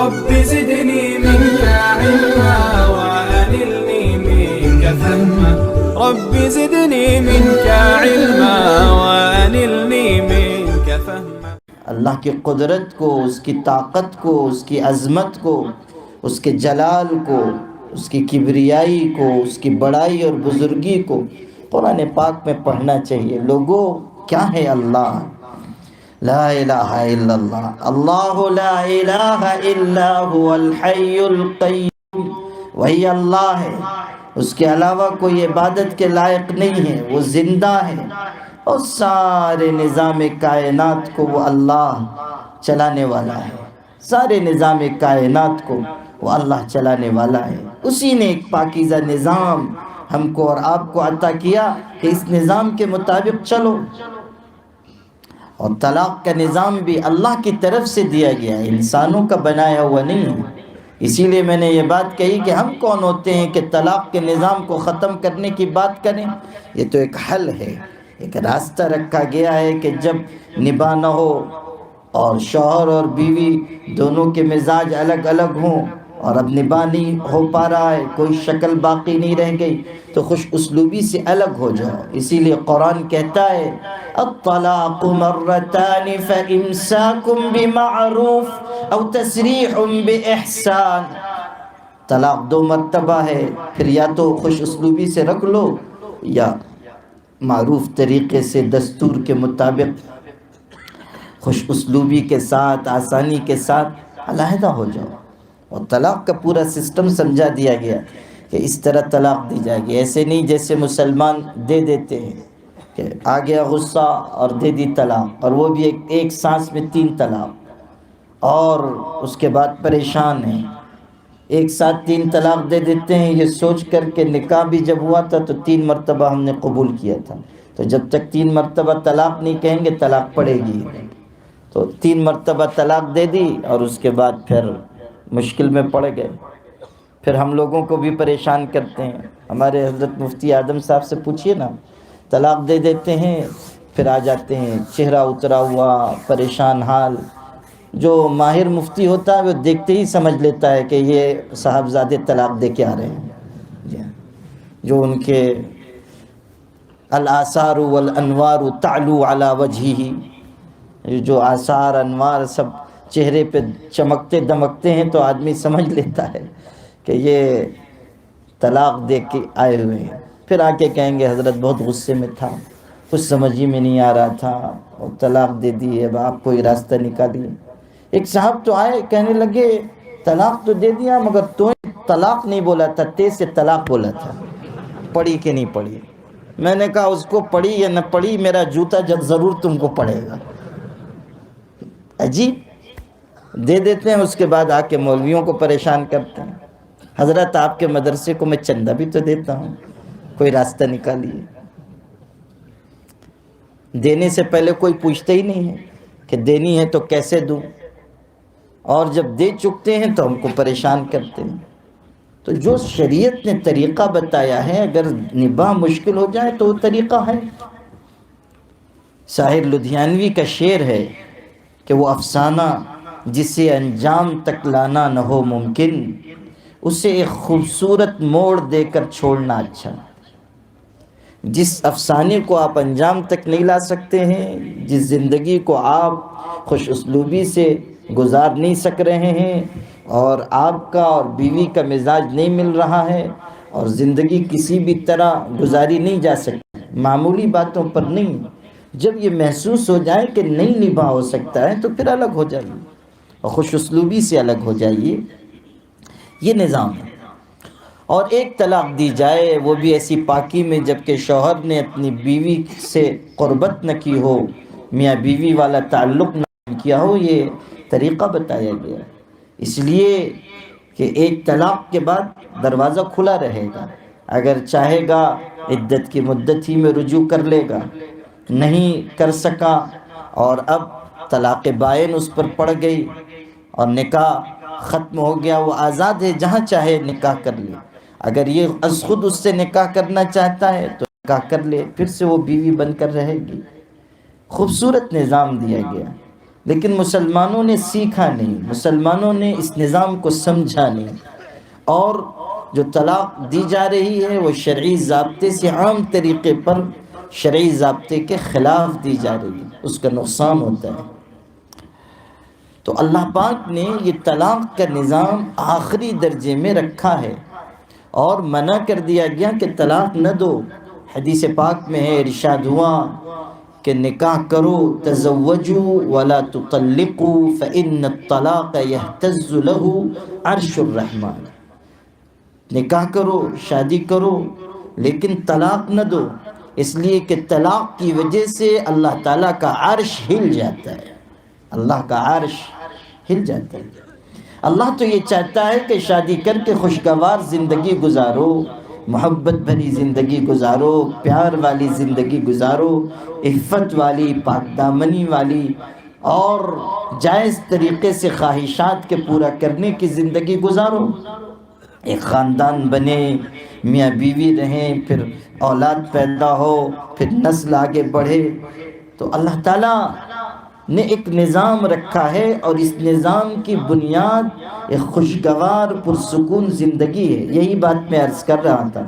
رب زدني منك علما وأنلني منك فهما رب زدني منك علما وأنلني منك فهما. اللہ کی قدرت کو، اس کی طاقت کو، اس کی عظمت کو، اس کے جلال کو، اس کی کبریائی کو، اس کی بڑائی اور بزرگی کو قرآن پاک میں پڑھنا چاہیے. لوگوں، کیا ہے اللہ؟ لا الہ الا اللہ، اللہ لا الہ الا هو الحی القیوم. وہی اللہ ہے، اس کے علاوہ کوئی عبادت کے لائق نہیں ہے، وہ زندہ ہے اور سارے نظام کائنات کو وہ اللہ چلانے والا ہے. سارے نظام کائنات کو وہ اللہ چلانے والا ہے. اسی نے ایک پاکیزہ نظام ہم کو اور آپ کو عطا کیا کہ اس نظام کے مطابق چلو. اور طلاق کا نظام بھی اللہ کی طرف سے دیا گیا ہے، انسانوں کا بنایا ہوا نہیں ہے. اسی لیے میں نے یہ بات کہی کہ ہم کون ہوتے ہیں کہ طلاق کے نظام کو ختم کرنے کی بات کریں. یہ تو ایک حل ہے، ایک راستہ رکھا گیا ہے کہ جب نباہ نہ ہو اور شوہر اور بیوی دونوں کے مزاج الگ الگ ہوں اور اب نباہ نہیں ہو پا رہا ہے، کوئی شکل باقی نہیں رہ گئی، تو خوش اسلوبی سے الگ ہو جاؤ. اسی لیے قرآن کہتا ہے الطلاق مرتان فامساک بمعروف او تسریح باحسان. طلاق دو مرتبہ ہے، پھر یا تو خوش اسلوبی سے رکھ لو یا معروف طریقے سے دستور کے مطابق خوش اسلوبی کے ساتھ آسانی کے ساتھ علیحدہ ہو جاؤ. اور طلاق کا پورا سسٹم سمجھا دیا گیا کہ اس طرح طلاق دی جائے گی. ایسے نہیں جیسے مسلمان دے دیتے ہیں کہ آ گیا غصہ اور دے دی طلاق، اور وہ بھی ایک سانس میں 3 طلاق، اور اس کے بعد پریشان ہیں. ایک ساتھ 3 طلاق دے دیتے ہیں یہ سوچ کر کے نکاح بھی جب ہوا تھا تو 3 مرتبہ ہم نے قبول کیا تھا، تو جب تک 3 مرتبہ طلاق نہیں کہیں گے طلاق پڑے گی. تو 3 مرتبہ طلاق دے دی اور اس کے بعد پھر مشکل میں پڑ گئے. پھر ہم لوگوں کو بھی پریشان کرتے ہیں. ہمارے حضرت مفتی اعظم صاحب سے پوچھئے نا، طلاق دے دیتے ہیں پھر آ جاتے ہیں چہرہ اترا ہوا پریشان حال. جو ماہر مفتی ہوتا ہے وہ دیکھتے ہی سمجھ لیتا ہے کہ یہ صاحبزادے طلاق دے کے آ رہے ہیں. جو ان کے الآثار والانوار تعلو علی وجہہ، جو آثار انوار سب چہرے پہ چمکتے دمکتے ہیں تو آدمی سمجھ لیتا ہے کہ یہ طلاق دے کے آئے ہوئے ہیں. پھر آ کے کہیں گے حضرت بہت غصے میں تھا، کچھ سمجھ ہی میں نہیں آ رہا تھا اور طلاق دے دی ہے، اب آپ کوئی راستہ نکالیے. ایک صاحب تو آئے کہنے لگے طلاق تو دے دیا مگر تو طلاق نہیں بولا تھا، تے سے طلاق بولا تھا، پڑھی کہ نہیں پڑھی. میں نے کہا اس کو پڑھی یا نہ پڑھی میرا جوتا جب ضرور تم کو پڑے گا. عجیب، دے دیتے ہیں اس کے بعد آ کے مولویوں کو پریشان کرتے ہیں. حضرت آپ کے مدرسے کو میں چندہ بھی تو دیتا ہوں، کوئی راستہ نکالیے. دینے سے پہلے کوئی پوچھتا ہی نہیں ہے کہ دینی ہے تو کیسے دوں، اور جب دے چکتے ہیں تو ہم کو پریشان کرتے ہیں. تو جو شریعت نے طریقہ بتایا ہے، اگر نباہ مشکل ہو جائے تو وہ طریقہ ہے. ساحر لدھیانوی کا شعر ہے کہ وہ افسانہ جسے انجام تک لانا نہ ہو ممکن، اسے ایک خوبصورت موڑ دے کر چھوڑنا اچھا. جس افسانے کو آپ انجام تک نہیں لا سکتے ہیں، جس زندگی کو آپ خوش اسلوبی سے گزار نہیں سک رہے ہیں، اور آپ کا اور بیوی کا مزاج نہیں مل رہا ہے، اور زندگی کسی بھی طرح گزاری نہیں جا سکتی، معمولی باتوں پر نہیں، جب یہ محسوس ہو جائے کہ نہیں نباہ ہو سکتا ہے تو پھر الگ ہو جائیے اور خوش اسلوبی سے الگ ہو جائیے. یہ نظام ہے. اور ایک طلاق دی جائے وہ بھی ایسی پاکی میں جبکہ شوہر نے اپنی بیوی سے قربت نہ کی ہو، میاں بیوی والا تعلق نہ کیا ہو. یہ طریقہ بتایا گیا اس لیے کہ ایک طلاق کے بعد دروازہ کھلا رہے گا. اگر چاہے گا عدت کی مدت ہی میں رجوع کر لے گا، نہیں کر سکا اور اب طلاق بائن اس پر پڑ گئی اور نکاح ختم ہو گیا، وہ آزاد ہے، جہاں چاہے نکاح کر لے. اگر یہ از خود اس سے نکاح کرنا چاہتا ہے تو نکاح کر لے، پھر سے وہ بیوی بن کر رہے گی. خوبصورت نظام دیا گیا. لیکن مسلمانوں نے سیکھا نہیں، مسلمانوں نے اس نظام کو سمجھا نہیں، اور جو طلاق دی جا رہی ہے وہ شرعی ضابطے سے عام طریقے پر شرعی ضابطے کے خلاف دی جا رہی ہے، اس کا نقصان ہوتا ہے۔ تو اللہ پاک نے یہ طلاق کا نظام آخری درجے میں رکھا ہے، اور منع کر دیا گیا کہ طلاق نہ دو۔ حدیث پاک میں ہے، ارشاد ہوا کہ نکاح کرو، تزوجوا ولا تطلقوا فإن الطلاق يهتز له عرش الرحمن۔ نکاح کرو، شادی کرو، لیکن طلاق نہ دو، اس لیے کہ طلاق کی وجہ سے اللہ تعالیٰ کا عرش ہل جاتا ہے، اللہ کا عرش ہل جاتا ہے۔ اللہ تو یہ چاہتا ہے کہ شادی کر کے خوشگوار زندگی گزارو، محبت بھری زندگی گزارو، پیار والی زندگی گزارو، عفت والی، پاک دامنی والی، اور جائز طریقے سے خواہشات کے پورا کرنے کی زندگی گزارو، ایک خاندان بنے، میاں بیوی رہیں، پھر اولاد پیدا ہو، پھر نسل آگے بڑھے۔ تو اللہ تعالیٰ نے ایک نظام رکھا ہے، اور اس نظام کی بنیاد ایک خوشگوار پرسکون زندگی ہے۔ یہی بات میں عرض کر رہا تھا